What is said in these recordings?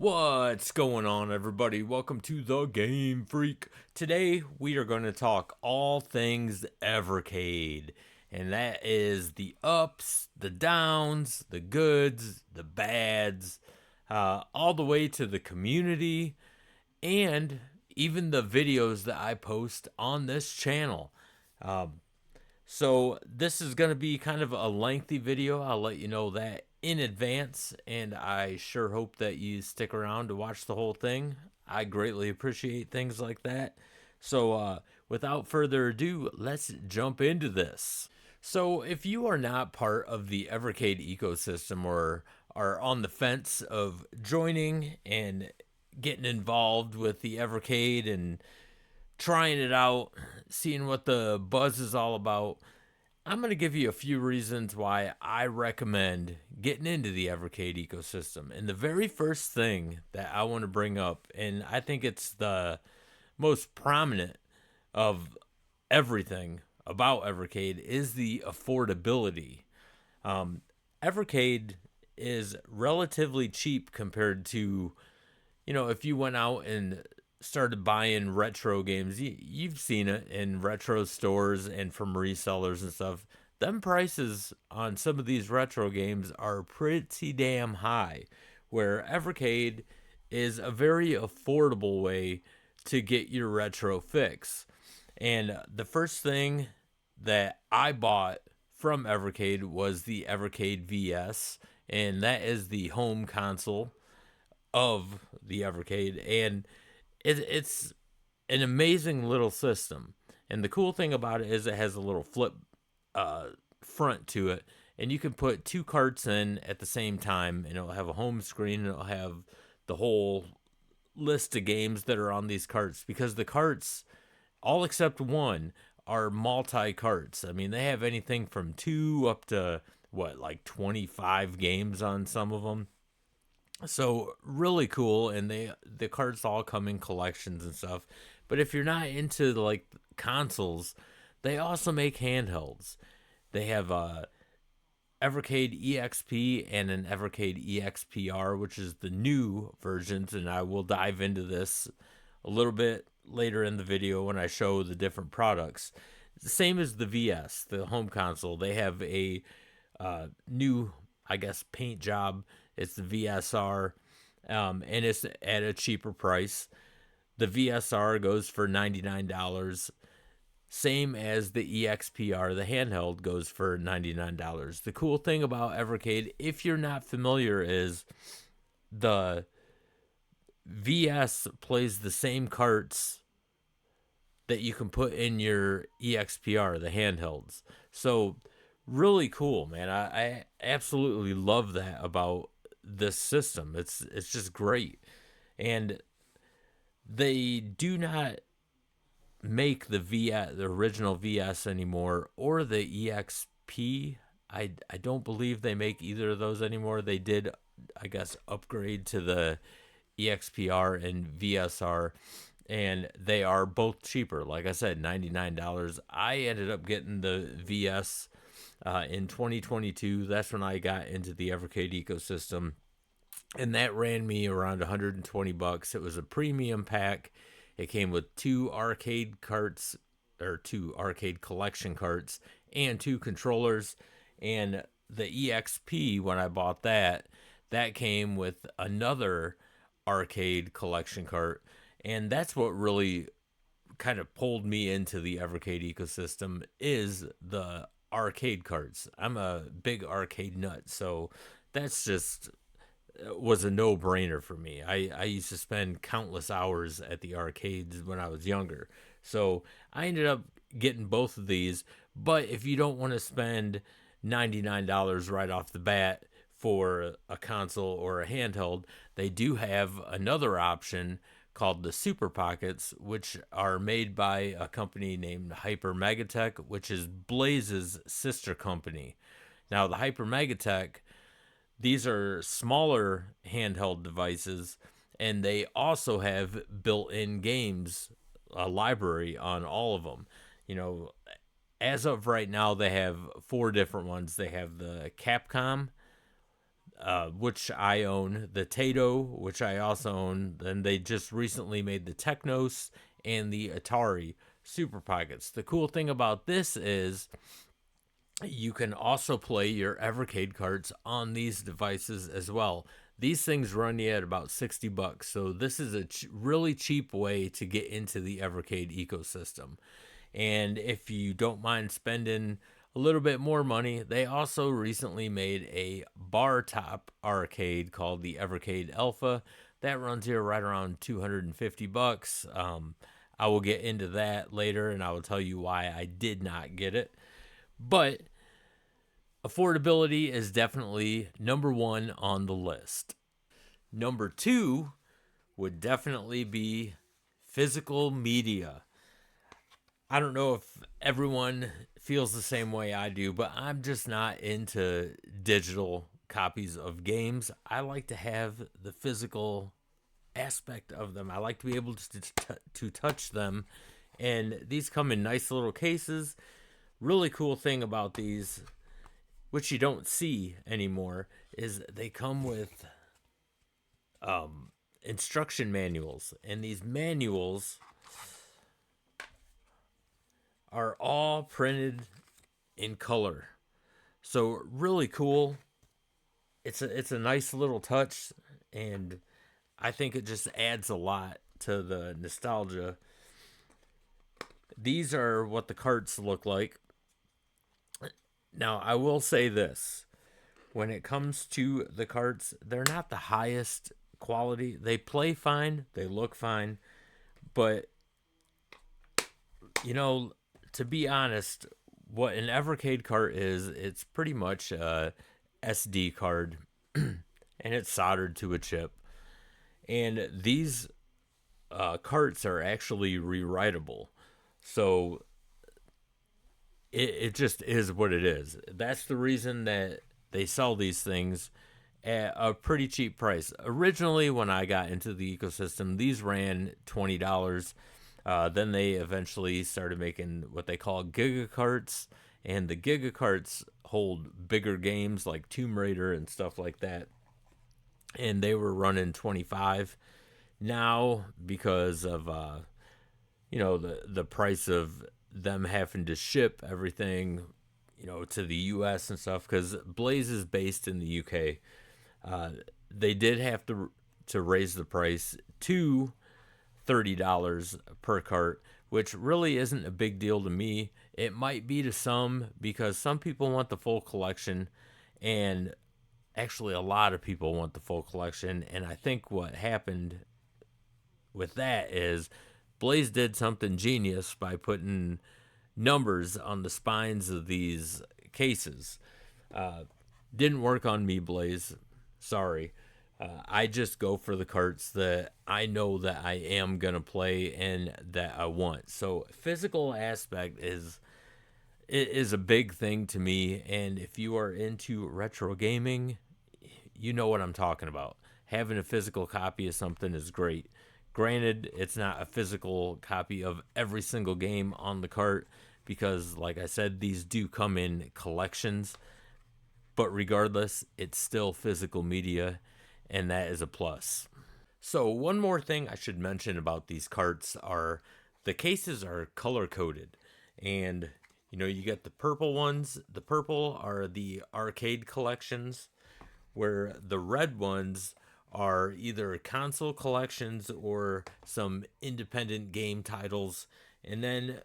What's going on, everybody? Welcome to the GameFreak. Today, we are going to talk all things Evercade, and that is the ups, the downs, the goods, the bads, all the way to the community, and even the videos that I post on this channel. So this is going to be kind of a lengthy video. I'll let you know that in advance, and I sure hope that you stick around to watch the whole thing. I greatly appreciate things like that. So without further ado, let's jump into this. So if you are not part of the Evercade ecosystem or are on the fence of joining and getting involved with the Evercade and trying it out, seeing what the buzz is all about, I'm going to give you a few reasons why I recommend getting into the Evercade ecosystem. And the very first thing that I want to bring up, and I think it's the most prominent of everything about Evercade, is the affordability. Evercade is relatively cheap compared to, if you went out and started buying retro games, you've seen it in retro stores and from resellers and stuff. Them prices on some of these retro games are pretty damn high, where Evercade is a very affordable way to get your retro fix. And the first thing that I bought from Evercade was the Evercade VS, and that is the home console of the Evercade, and it's an amazing little system. And the cool thing about it is it has a little flip front to it, and you can put two carts in at the same time, and it'll have a home screen, and it'll have the whole list of games that are on these carts, because the carts, all except one, are multi carts. I mean, they have anything from 2 up to what, like 25 games on some of them. So really cool, and the cards all come in collections and stuff. But if you're not into like consoles, they also make handhelds. They have Evercade EXP and an Evercade EXPR, which is the new versions, and I will dive into this a little bit later in the video when I show the different products. Same as the VS, the home console. They have a new, I guess, paint job. It's the VSR, and it's at a cheaper price. The VSR goes for $99, same as the EXPR. The handheld goes for $99. The cool thing about Evercade, if you're not familiar, is the VS plays the same carts that you can put in your EXPR, the handhelds. So really cool, man. I absolutely love that about this system. It's just great. And they do not make the original VS anymore, or the EXP. I don't believe they make either of those anymore. They did, I guess, upgrade to the EXPR and VSR, and they are both cheaper. Like I said, $99. I ended up getting the VS in 2022. That's when I got into the Evercade ecosystem, and that ran me around 120 bucks. It was a premium pack. It came with two arcade carts, or two arcade collection carts, and two controllers. And the EXP, when I bought that, that came with another arcade collection cart. And that's what really kind of pulled me into the Evercade ecosystem, is the arcade carts. I'm a big arcade nut, so that's just was a no-brainer for me. I used to spend countless hours at the arcades when I was younger. So I ended up getting both of these. But if you don't want to spend $99 right off the bat for a console or a handheld, they do have another option called the Super Pockets, which are made by a company named Hyper Megatech, which is Blaze's sister company. Now, the Hyper Megatech, these are smaller handheld devices, and they also have built-in games, a library on all of them. As of right now, they have 4 different ones. They have the Capcom, which I own, the Tato, which I also own. Then they just recently made the Technos and the Atari Super Pockets. The cool thing about this is you can also play your Evercade carts on these devices as well. These things run you at about $60, so this is a really cheap way to get into the Evercade ecosystem. And if you don't mind spending a little bit more money, they also recently made a bar top arcade called the Evercade Alpha that runs you right around $250. I will get into that later, and I will tell you why I did not get it. But affordability is definitely number one on the list. Number two would definitely be physical media. I don't know if everyone feels the same way I do, but I'm just not into digital copies of games. I like to have the physical aspect of them. I like to be able to touch them, and these come in nice little cases. Really cool thing about these, which you don't see anymore, is they come with instruction manuals, and these manuals are all printed in color. So really cool. It's a nice little touch, and I think it just adds a lot to the nostalgia. These are what the carts look like. Now, I will say this. When it comes to the carts, they're not the highest quality. They play fine, they look fine, but you know, to be honest, what an Evercade cart is, it's pretty much a SD card and it's soldered to a chip. And these carts are actually rewritable. So it just is what it is. That's the reason that they sell these things at a pretty cheap price. Originally, when I got into the ecosystem, these ran $20. Then they eventually started making what they call Giga carts, and the Giga carts hold bigger games like Tomb Raider and stuff like that. And they were running 25 now because of the price of them having to ship everything to the US and stuff, because Blaze is based in the UK. They did have to raise the price to $30 per cart, which really isn't a big deal to me. It might be to some, because some people want the full collection, and actually a lot of people want the full collection. And I think what happened with that is Blaze did something genius by putting numbers on the spines of these cases. Didn't work on me, Blaze. Sorry. I just go for the carts that I know that I am gonna play and that I want. So physical aspect is a big thing to me, and if you are into retro gaming, you know what I'm talking about. Having a physical copy of something is great. Granted, it's not a physical copy of every single game on the cart because, like I said, these do come in collections. But regardless, it's still physical media, and that is a plus. So, one more thing I should mention about these carts are the cases are color coded. And you get the purple ones. The purple are the arcade collections, where the red ones are either console collections or some independent game titles. And then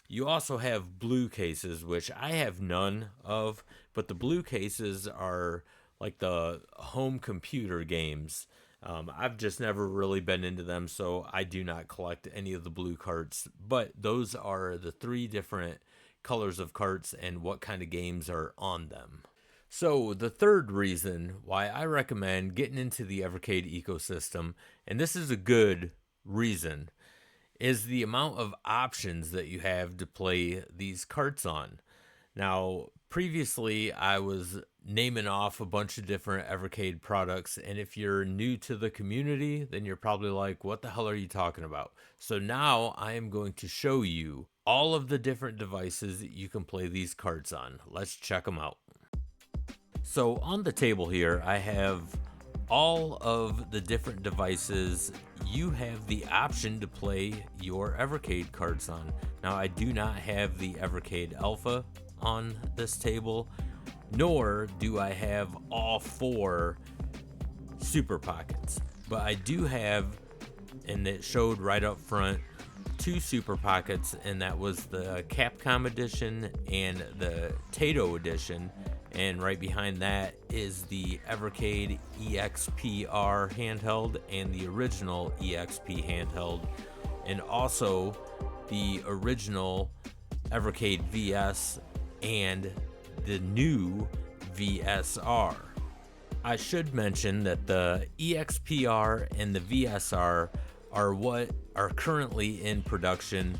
you also have blue cases, which I have none of, but the blue cases are like the home computer games. I've just never really been into them, so I do not collect any of the blue carts. But those are the three different colors of carts and what kind of games are on them. So, the third reason why I recommend getting into the Evercade ecosystem, and this is a good reason, is the amount of options that you have to play these carts on. Now, previously, I was naming off a bunch of different Evercade products, and if you're new to the community, then you're probably like, what the hell are you talking about? So now I am going to show you all of the different devices that you can play these carts on. Let's check them out. So on the table here, I have all of the different devices you have the option to play your Evercade carts on. Now, I do not have the Evercade Alpha on this table, nor do I have all four Super Pockets, but I do have, and it showed right up front, two Super Pockets, and that was the Capcom edition and the Tato edition. And right behind that is the Evercade EXPR handheld and the original EXP handheld, and also the original Evercade VS and the new VSR. I should mention that the EXPR and the VSR are what are currently in production.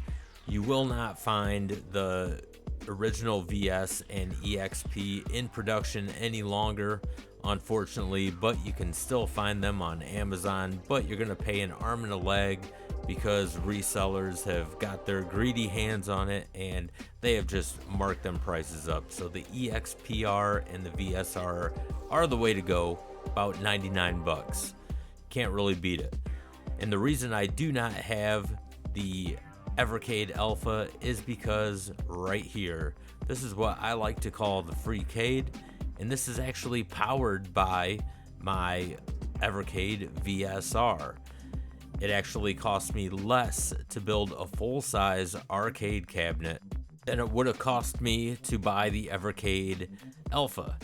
You will not find the original VS and EXP in production any longer, unfortunately, but you can still find them on Amazon. But you're going to pay an arm and a leg because resellers have got their greedy hands on it and they have just marked them prices up. So the EXPR and the VSR are the way to go, about 99 bucks. Can't really beat it. And the reason I do not have the Evercade Alpha is because right here, this is what I like to call the Freecade, and this is actually powered by my Evercade VSR. It actually cost me less to build a full-size arcade cabinet than it would have cost me to buy the Evercade Alpha.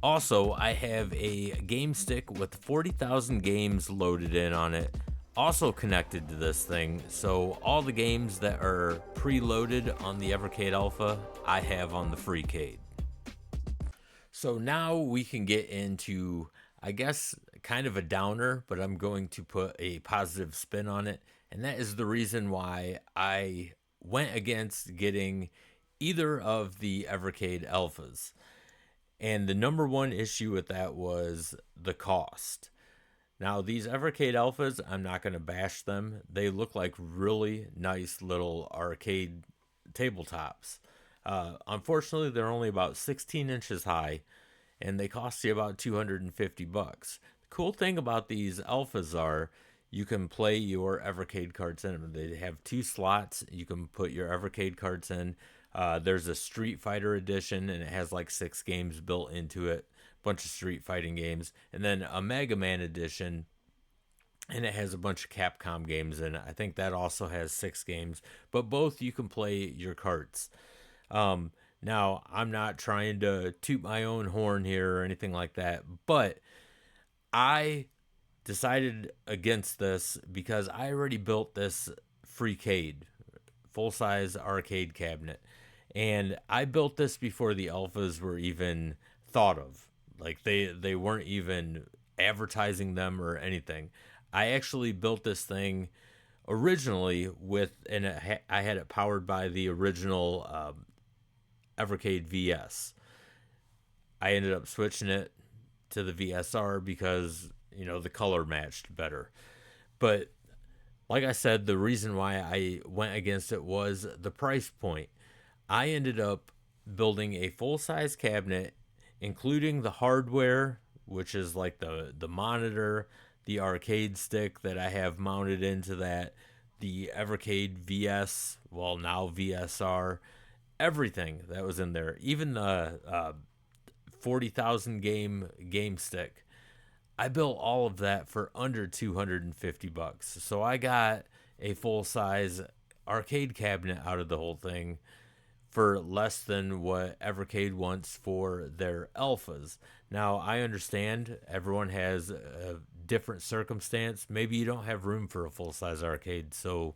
Also, I have a game stick with 40,000 games loaded in on it, also connected to this thing. So all the games that are preloaded on the Evercade Alpha, I have on the Freecade. So now we can get into, I guess, kind of a downer, but I'm going to put a positive spin on it. And that is the reason why I went against getting either of the Evercade Alphas. And the number one issue with that was the cost. Now, these Evercade Alphas, I'm not going to bash them. They look like really nice little arcade tabletops. Unfortunately, they're only about 16 inches high, and they cost you about 250 bucks. The cool thing about these Alphas are you can play your Evercade carts in them. They have two slots. You can put your Evercade carts in. There's a Street Fighter edition, and it has like 6 games built into it, a bunch of street fighting games, and then a Mega Man edition, and it has a bunch of Capcom games in it. I think that also has 6 games, but both you can play your carts. Now, I'm not trying to toot my own horn here or anything like that, but I decided against this because I already built this Freecade full-size arcade cabinet, and I built this before the alphas were even thought of. Like they weren't even advertising them or anything. I actually built this thing originally with, and I had it powered by the original Evercade VS. I ended up switching it to the VSR because the color matched better. But like I said, the reason why I went against it was the price point. I ended up building a full-size cabinet, including the hardware, which is like the monitor, the arcade stick that I have mounted into that, the Evercade VS, well now VSR, everything that was in there, even the 40,000 game stick. I built all of that for under 250 bucks. So I got a full-size arcade cabinet out of the whole thing for less than what Evercade wants for their alphas. Now, I understand everyone has a different circumstance. Maybe you don't have room for a full-size arcade, so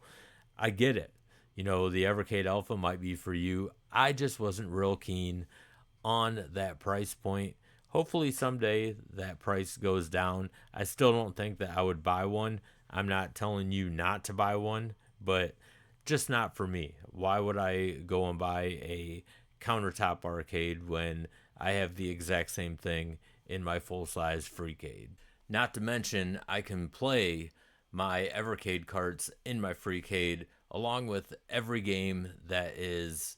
I get it. The Evercade Alpha might be for you. I just wasn't real keen on that price point. Hopefully someday that price goes down. I still don't think that I would buy one. I'm not telling you not to buy one, but just not for me. Why would I go and buy a countertop arcade when I have the exact same thing in my full-size Freecade? Not to mention, I can play my Evercade carts in my Freecade along with every game that is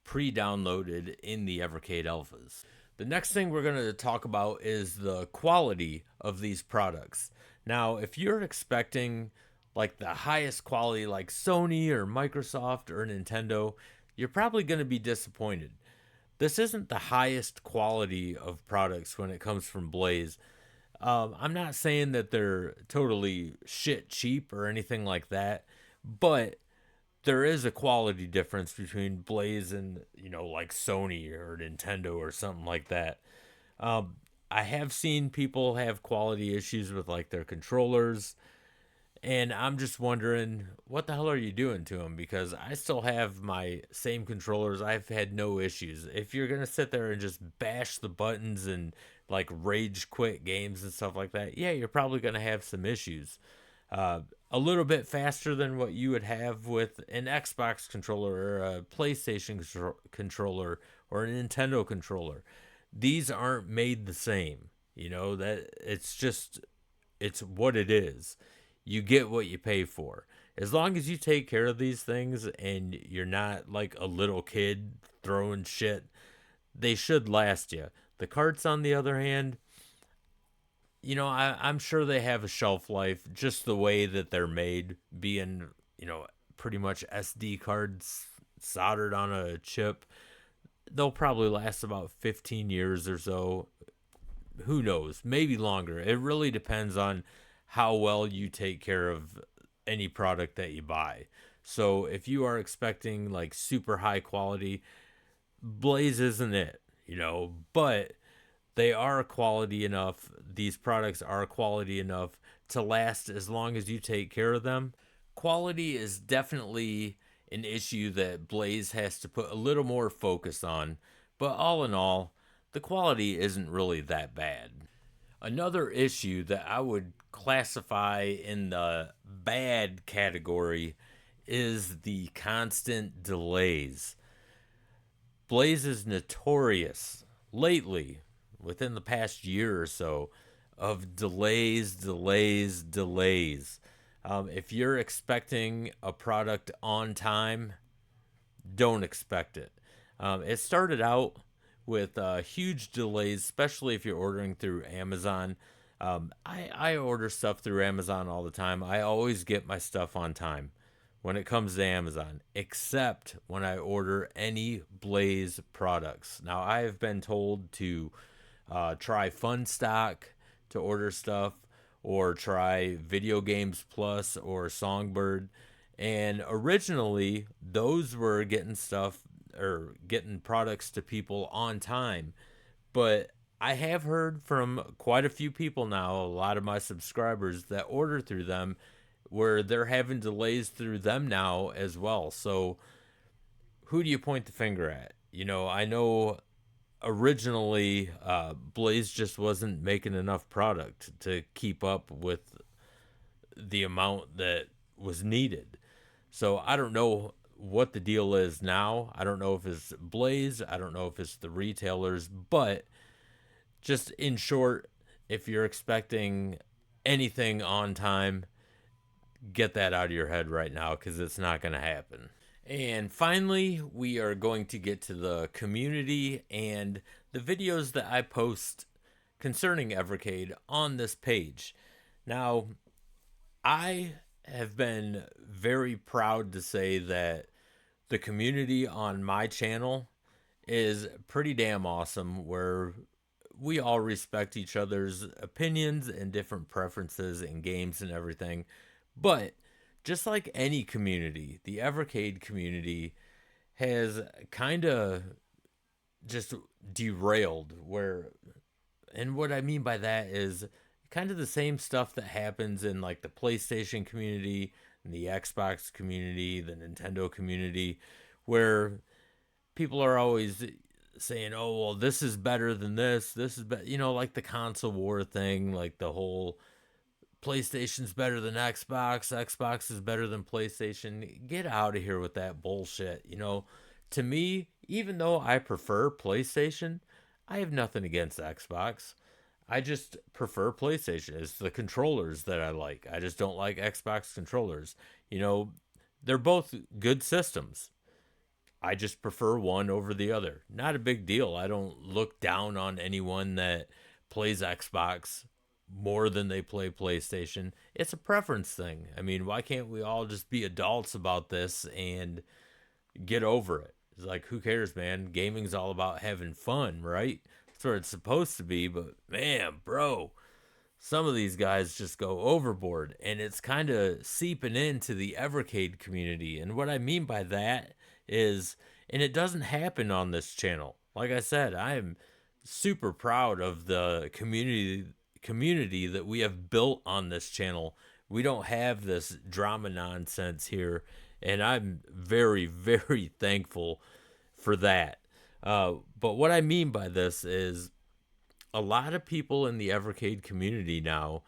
pre-downloaded in the Evercade Alphas. The next thing we're going to talk about is the quality of these products. Now, if you're expecting like the highest quality, like Sony or Microsoft or Nintendo, you're probably going to be disappointed. This isn't the highest quality of products when it comes from Blaze. I'm not saying that they're totally shit cheap or anything like that, but there is a quality difference between Blaze and, like Sony or Nintendo or something like that. Um, I have seen people have quality issues with like their controllers, and I'm just wondering what the hell are you doing to them? Because I still have my same controllers. I've had no issues. If you're gonna sit there and just bash the buttons and like rage quit games and stuff like that, yeah, you're probably gonna have some issues. A little bit faster than what you would have with an Xbox controller or a PlayStation controller or a Nintendo controller. These aren't made the same. That it's what it is. You get what you pay for. As long as you take care of these things and you're not like a little kid throwing shit, they should last you. The carts, on the other hand, I'm sure they have a shelf life just the way that they're made, being, pretty much SD cards soldered on a chip. They'll probably last about 15 years or so. Who knows? Maybe longer. It really depends on how well you take care of any product that you buy. So if you are expecting like super high quality, Blaze isn't it, but they are quality enough. These products are quality enough to last as long as you take care of them. Quality is definitely an issue that Blaze has to put a little more focus on, but all in all, the quality isn't really that bad. Another issue that I would classify in the bad category is the constant delays. Blaze is notorious lately, within the past year or so, of delays, delays, delays. If you're expecting a product on time, don't expect it. It started out with huge delays, especially if you're ordering through Amazon. I order stuff through Amazon all the time. I always get my stuff on time when it comes to Amazon, except when I order any Blaze products. Now, I have been told to try Fun Stock to order stuff, or try Video Games Plus or Songbird. And originally, those were getting stuff or getting products to people on time. But I have heard from quite a few people now, a lot of my subscribers that order through them, where they're having delays through them now as well. So who do you point the finger at? I know originally Blaze just wasn't making enough product to keep up with the amount that was needed. So I don't know what the deal is now. I don't know if it's Blaze, I don't know if it's the retailers, but just in short, if you're expecting anything on time, get that out of your head right now, because it's not going to happen. And finally, we are going to get to the community and the videos that I post concerning Evercade on this page. Now, I have been very proud to say that the community on my channel is pretty damn awesome, where we all respect each other's opinions and different preferences in games and everything. But just like any community, the Evercade community has kind of just derailed, where, and what I mean by that is kind of the same stuff that happens in like the PlayStation community and the Xbox community, the Nintendo community, where people are always saying, "Oh, well, this is better than this. This is better." Like the console war thing, like the whole PlayStation's better than Xbox, Xbox is better than PlayStation. Get out of here with that bullshit. To me, even though I prefer PlayStation, I have nothing against Xbox. I just prefer PlayStation. It's the controllers that I like. I just don't like Xbox controllers. They're both good systems. I just prefer one over the other. Not a big deal. I don't look down on anyone that plays Xbox more than they play PlayStation. It's a preference thing. I mean, why can't we all just be adults about this and get over it? It's like, who cares, man? Gaming's all about having fun, right? That's what it's supposed to be. But man, bro, some of these guys just go overboard, and it's kind of seeping into the Evercade community. And what I mean by that is, and it doesn't happen on this channel. Like I said, I am super proud of the community that we have built on this channel. We don't have this drama nonsense here, and I'm very, very thankful for that. But what I mean by this is a lot of people in the Evercade community now,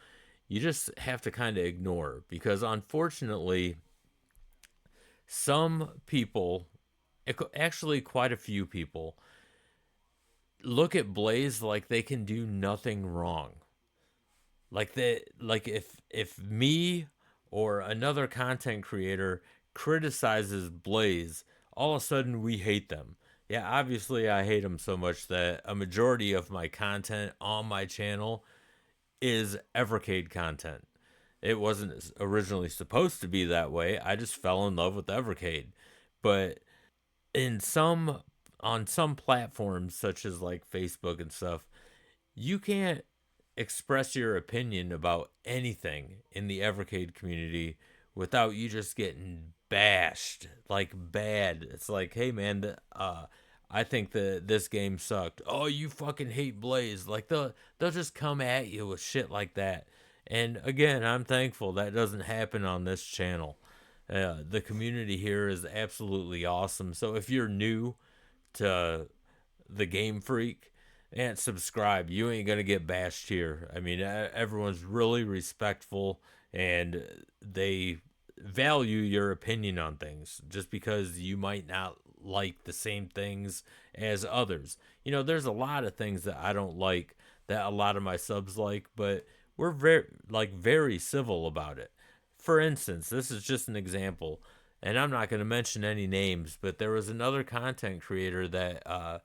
you just have to kind of ignore because unfortunately, some people, actually quite a few people, look at Blaze like they can do nothing wrong. Like if me or another content creator criticizes Blaze, all of a sudden we hate them. Yeah, obviously I hate them so much that a majority of my content on my channel is Evercade content. It wasn't originally supposed to be that way. I just fell in love with Evercade. But in some on some platforms such as like Facebook and stuff, you can't express your opinion about anything in the Evercade community without you just getting bashed like bad. It's like, hey man, I think that this game sucked. Oh, you fucking hate Blaze. Like they'll just come at you with shit like that. And again, I'm thankful that doesn't happen on this channel. The community here is absolutely awesome. So if you're new to the GameFreak, and subscribe. You ain't gonna get bashed here. I mean, everyone's really respectful and they value your opinion on things just because you might not like the same things as others. You know, there's a lot of things that I don't like that a lot of my subs like, but we're very civil about it. For instance, this is just an example, and I'm not going to mention any names, but there was another content creator that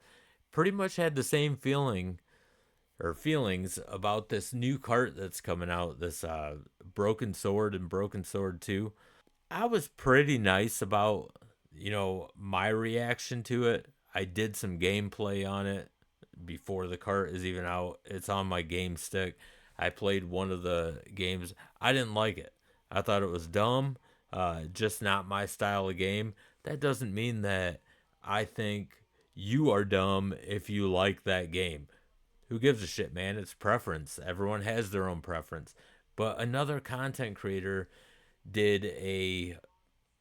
pretty much had the same feelings about this new cart that's coming out, this Broken Sword and Broken Sword 2. I was pretty nice about, my reaction to it. I did some gameplay on it before the cart is even out. It's on my game stick. I played one of the games. I didn't like it. I thought it was dumb, just not my style of game. That doesn't mean that I think you are dumb if you like that game. Who gives a shit, man? It's preference. Everyone has their own preference. But another content creator did a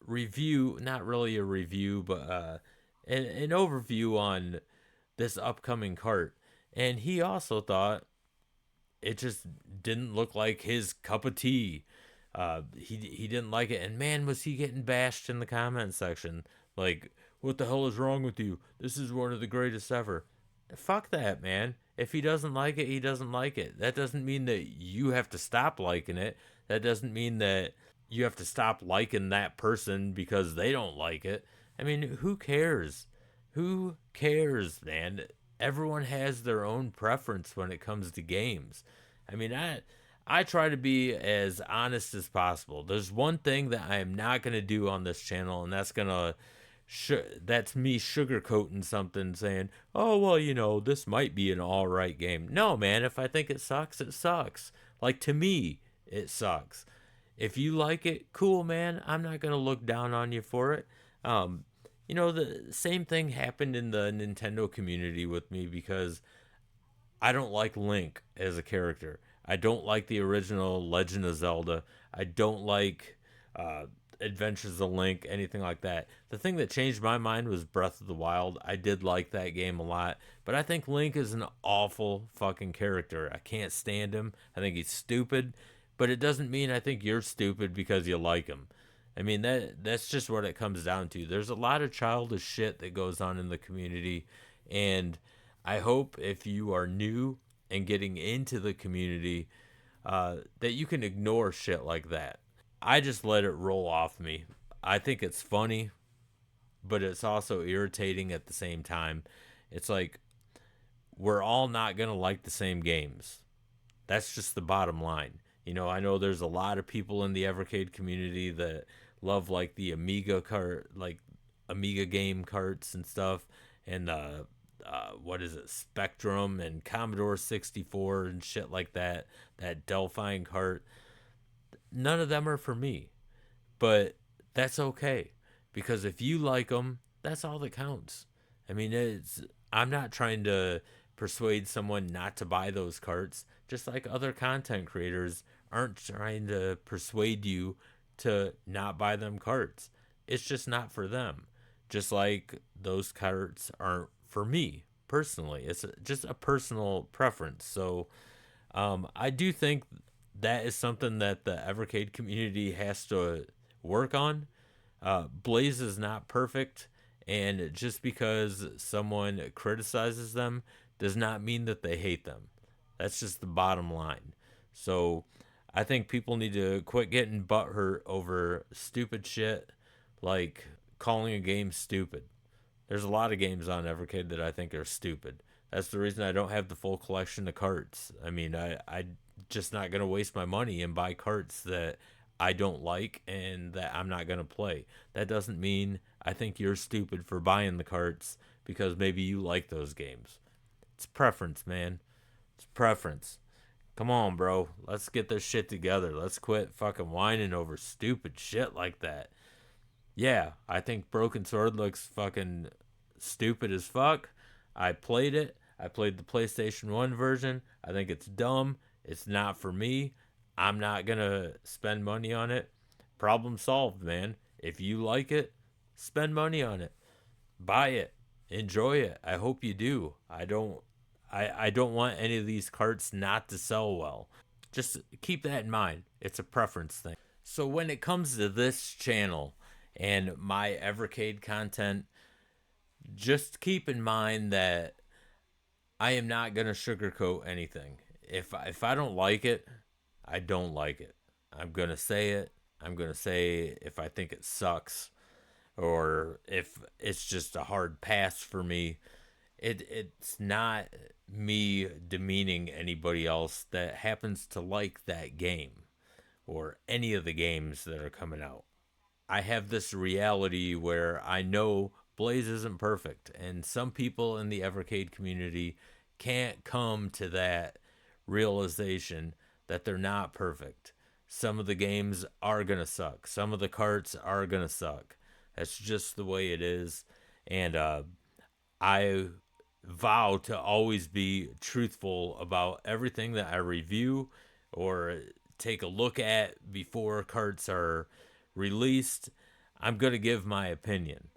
review, not really a review, but an overview on this upcoming cart. And he also thought it just didn't look like his cup of tea. He didn't like it, and man, was he getting bashed in the comment section. Like, what the hell is wrong with you? This is one of the greatest ever. Fuck that, man. If he doesn't like it, he doesn't like it. That doesn't mean that you have to stop liking it. That doesn't mean that you have to stop liking that person because they don't like it. I mean, who cares? Who cares, man? Everyone has their own preference when it comes to games. I mean, I try to be as honest as possible. There's one thing that I am not going to do on this channel, and that's me sugarcoating something, saying, "Oh well, this might be an all right game." No, man. If I think it sucks, it sucks. Like to me, it sucks. If you like it, cool, man. I'm not gonna look down on you for it. The same thing happened in the Nintendo community with me because I don't like Link as a character. I don't like the original Legend of Zelda. I don't like uh, Adventures of Link, anything like that. The thing that changed my mind was Breath of the Wild. I did like that game a lot, but I think Link is an awful fucking character. I can't stand him. I think he's stupid, but it doesn't mean I think you're stupid because you like him. I mean that's just what it comes down to. There's a lot of childish shit that goes on in the community, and I hope if you are new and getting into the community, that you can ignore shit like that. I just let it roll off me. I think it's funny. but it's also irritating at the same time. It's like we're all not going to like the same games. That's just the bottom line. I know there's a lot of people in the Evercade community that love like the Amiga cart, like Amiga game carts and stuff, and what is it, Spectrum and Commodore 64 and shit like that. That Delphine cart. None of them are for me, but that's okay because if you like them, that's all that counts. I mean, I'm not trying to persuade someone not to buy those carts, just like other content creators aren't trying to persuade you to not buy them carts. It's just not for them. Just like those carts aren't for me personally. It's just a personal preference. So I do think that is something that the Evercade community has to work on. Blaze is not perfect, and just because someone criticizes them does not mean that they hate them. That's just the bottom line. So I think people need to quit getting butthurt over stupid shit like calling a game stupid. There's a lot of games on Evercade that I think are stupid. That's the reason I don't have the full collection of carts. I mean, I just not gonna waste my money and buy carts that I don't like and that I'm not gonna play. That doesn't mean I think you're stupid for buying the carts because maybe you like those games. It's preference, man. It's preference. Come on, bro. Let's get this shit together. Let's quit fucking whining over stupid shit like that. Yeah, I think Broken Sword looks fucking stupid as fuck. I played it. I played the PlayStation 1 version. I think it's dumb. It's not for me. I'm not going to spend money on it. Problem solved, man. If you like it, spend money on it. Buy it. Enjoy it. I hope you do. I don't want any of these carts not to sell well. Just keep that in mind. It's a preference thing. So when it comes to this channel and my Evercade content, just keep in mind that I am not gonna sugarcoat anything. If I don't like it, I don't like it. I'm gonna say it. I'm gonna say if I think it sucks or if it's just a hard pass for me. It's not me demeaning anybody else that happens to like that game or any of the games that are coming out. I have this reality where I know Blaze isn't perfect, and some people in the Evercade community can't come to that realization that they're not perfect. Some of the games are gonna suck. Some of the carts are gonna suck. That's just the way it is, and I vow to always be truthful about everything that I review or take a look at before carts are released. I'm going to give my opinion.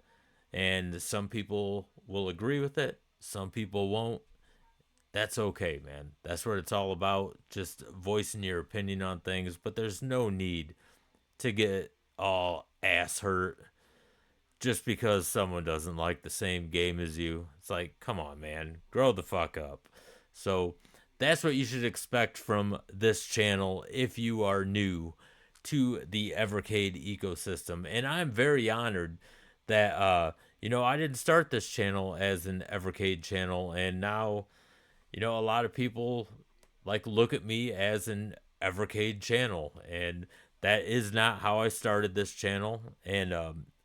And some people will agree with it, some people won't. That's okay, man. That's what it's all about. Just voicing your opinion on things, but there's no need to get all ass hurt just because someone doesn't like the same game as you. It's like, come on, man, grow the fuck up. So that's what you should expect from this channel if you are new to the Evercade ecosystem. And I'm very honored that I didn't start this channel as an Evercade channel, and now a lot of people like look at me as an Evercade channel, and that is not how I started this channel. And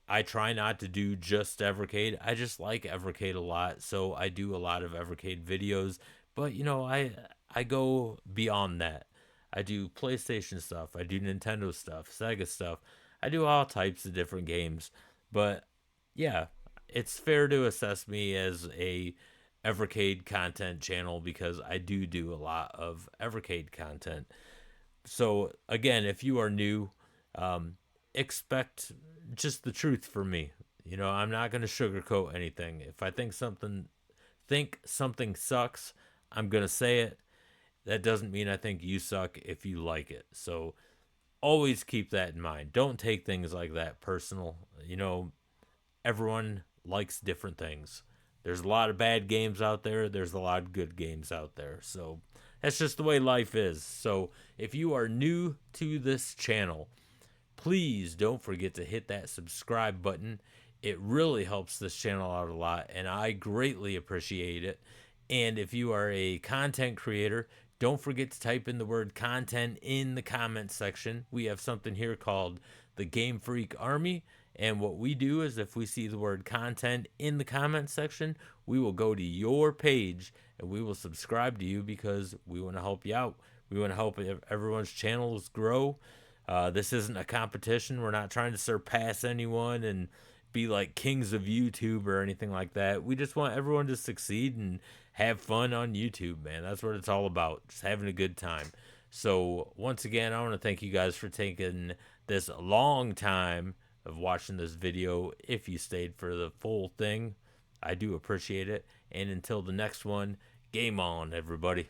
I try not to do just Evercade. I just like Evercade a lot, so I do a lot of Evercade videos. But I go beyond that. I do PlayStation stuff. I do Nintendo stuff, Sega stuff. I do all types of different games. But yeah, it's fair to assess me as a Evercade content channel because I do a lot of Evercade content. So again, if you are new, expect just the truth from me. I'm not going to sugarcoat anything. If I think something sucks, I'm going to say it. That doesn't mean I think you suck if you like it. So always keep that in mind. Don't take things like that personal. Everyone likes different things. There's a lot of bad games out there, there's a lot of good games out there. So that's just the way life is. So if you are new to this channel, please don't forget to hit that subscribe button. It really helps this channel out a lot, and I greatly appreciate it. And if you are a content creator, don't forget to type in the word content in the comments section. We have something here called the Game Freak Army. And what we do is if we see the word content in the comments section, we will go to your page and we will subscribe to you because we want to help you out. We want to help everyone's channels grow. This isn't a competition. We're not trying to surpass anyone and be like kings of YouTube or anything like that. We just want everyone to succeed and have fun on YouTube, man. That's what it's all about. Just having a good time. So, once again, I want to thank you guys for taking this long time of watching this video. If you stayed for the full thing, I do appreciate it. And until the next one, game on, everybody.